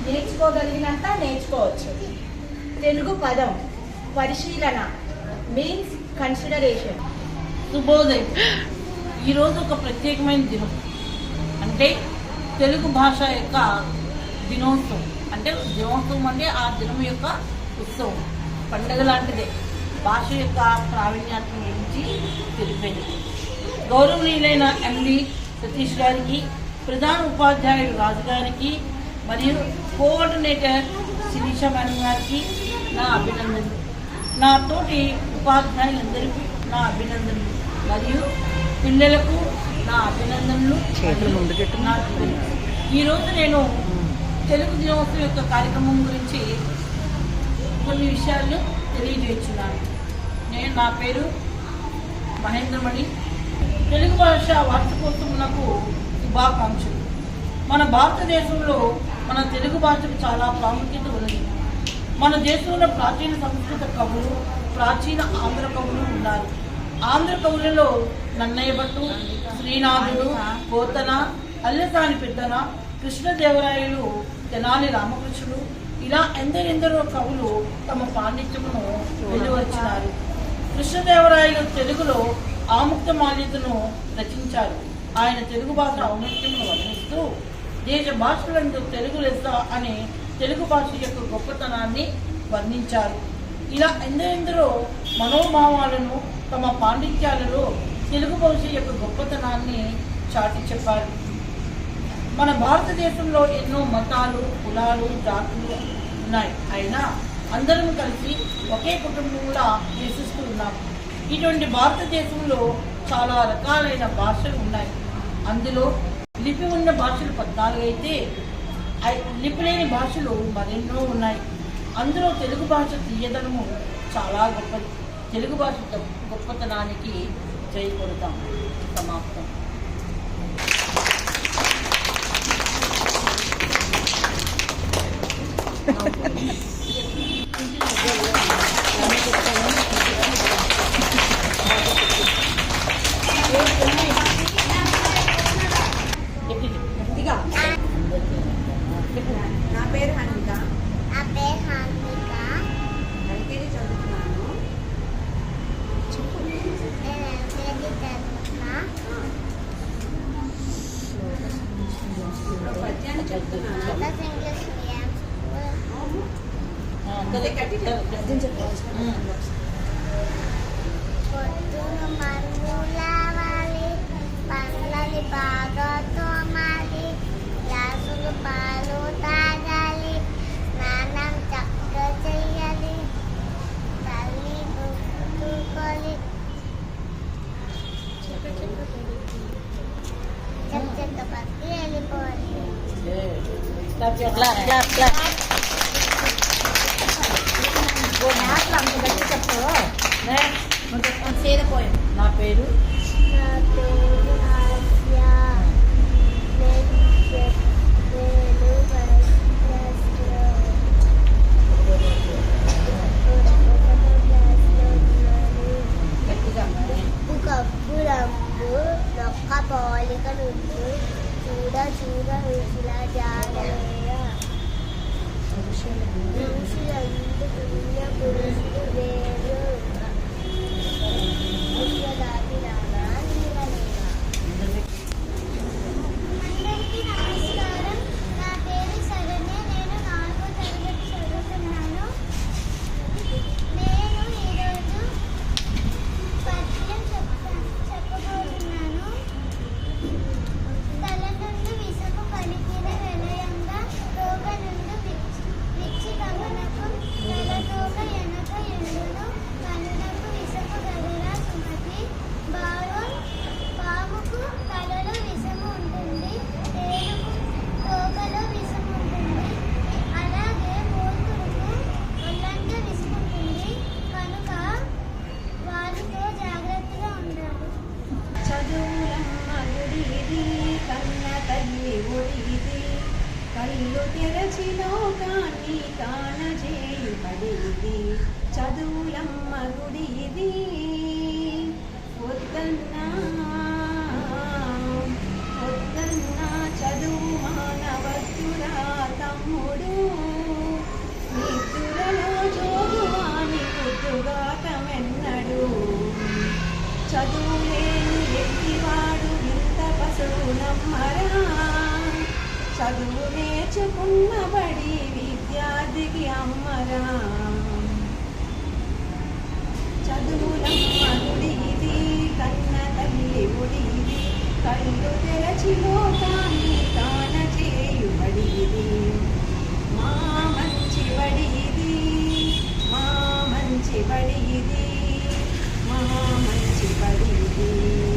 నేర్చుకోగలిగినంత నేర్చుకోవచ్చు. తెలుగు పదం పరిశీలన మీన్స్ కన్సిడరేషన్. శుభోదయం. ఈరోజు ఒక ప్రత్యేకమైన దినం, అంటే తెలుగు భాష యొక్క దినోత్సవం. అంటే దినోత్సవం అంటే ఆ దినం యొక్క ఉత్సవం, పండుగ లాంటిదే. భాష యొక్క ప్రావీణ్యాన్ని గురించి తెలిపేది. గౌరవనీయులైన ఎండి సతీష్ గారికి, ప్రధాన ఉపాధ్యాయుడు రాజు గారికి మరియు కోఆర్డినేటర్ శిరీష మేడం గారికి నా అభినందనలు. నా తోటి ఉపాధ్యాయులందరికీ నా అభినందనలు మరియు పిల్లలకు నా అభినందనలు. ఈరోజు నేను తెలుగు దినోత్సవం యొక్క కార్యక్రమం గురించి కొన్ని విషయాలు తెలియజేస్తున్నాను. నా పేరు మహేంద్రమణి. తెలుగు భాష వార్షికోత్సవంకు శుభాకాంక్షలు. మన భారతదేశంలో మన తెలుగు భాషకు చాలా ప్రాముఖ్యత ఉన్నది. మన దేశంలో ప్రాచీన సంస్కృత కవులు, ప్రాచీన ఆంధ్ర కవులు ఉన్నారు. ఆంధ్ర కవులలో నన్నయ్య భట్టు, శ్రీనాథుడు, పోతన, అల్లసాని పెద్దన, కృష్ణదేవరాయలు, తెనాలి రామకృష్ణుడు, ఇలా ఎందరెందరో కవులు తమ పాండిత్యమును వెలువచ్చినారు. కృష్ణదేవరాయలు తెలుగులో ఆముక్తమాల్యతను రచించారు. ఆయన తెలుగు భాష ఔన్నత్యమును వర్ణిస్తూ దేశ భాషలందు తెలుగు లెస్స అనే తెలుగు భాష యొక్క గొప్పతనాన్ని వర్ణించారు. ఇలా ఎందరెందరో మనోభావాలను తమ పాండిత్యాలలో తెలుగు భాష యొక్క గొప్పతనాన్ని చాటి చెప్పారు. మన భారతదేశంలో ఎన్నో మతాలు, కులాలు, జాతులు ఉన్నాయి. అయినా అందరం కలిసి ఒకే కుటుంబంలా నివసిస్తూ ఉన్నాం. ఇటువంటి భారతదేశంలో చాలా రకాలైన భాషలు ఉన్నాయి. అందులో లిపి ఉన్న భాషలు 14 అయితే లిపి లేని భాషలు మరెన్నో ఉన్నాయి. అందులో తెలుగు భాష తీయదనము చాలా గొప్పది. తెలుగు భాష గొప్పతనానికి జై కొడతాం. సమాప్తం. నా పేరు హన్విక. ఎల్కేజీ చదువుతున్నాను. పద్యాన్ని చెప్తున్నాను. పండ్లని బాగా తోమాలి, గ్లాసులు పాలు తాగాలి, స్నానం చక్కగా చెయ్యాలి, తల్లి దుక్కుకోవాలి, చెక్క పక్కకి వెళ్ళిపోవాలి. నా పేరు ఆసియా. కప్పు రంగు నొక్క పోలిక నుండి చూడ చూడ రుచుల జాగలేయ ఋషులందు పుణ్య పురుషులు వేరు దాటి రానా నీలనేనా. అందరికీ నమస్కారం. నా పేరు శరణ్య. నేను 4వ తరగతి చదువుతున్నాను. నేను ఈరోజు పద్యం చెప్పబోతున్నాను. తల నుండి విషపు పలికిన వెలయంగా రోగ నుండి విచ్చి గమనకు తలతోక ఎనక ఎండును కనులకు విషపు గదరా సుమతి. పాముకు తలలో విషము ఉంటుంది, ఏనుగు తోకలో విషము ఉంటుంది, అలాగే మూర్ఖులకు ఒళ్ళంతా విషము ఉంటుంది. కనుక వారితో జాగ్రత్తగా ఉండాలి. చదువులమ్మ గుడిది, కన్న తల్లి ఒడిది, కళ్ళు తెరచి లోకాన్ని కానజేయుబడిది. చదువులమ్మ గుడిది, వద్దన్నా చదువు మానవద్దురా తమ్ముడు. చదువు నేర్చుకున్న బడి విద్యార్థికి అమ్మరా. చదువులమ్మ గుడి ఇది, కన్న తల్లి గుడి ఇది, కళ్ళు తెరచి లోకాన్ని కాన చేయుబడి ఇది. మా మంచి బడి ఇది, మా మంచి బడి ఇది, మా మంచి బడి ఇది.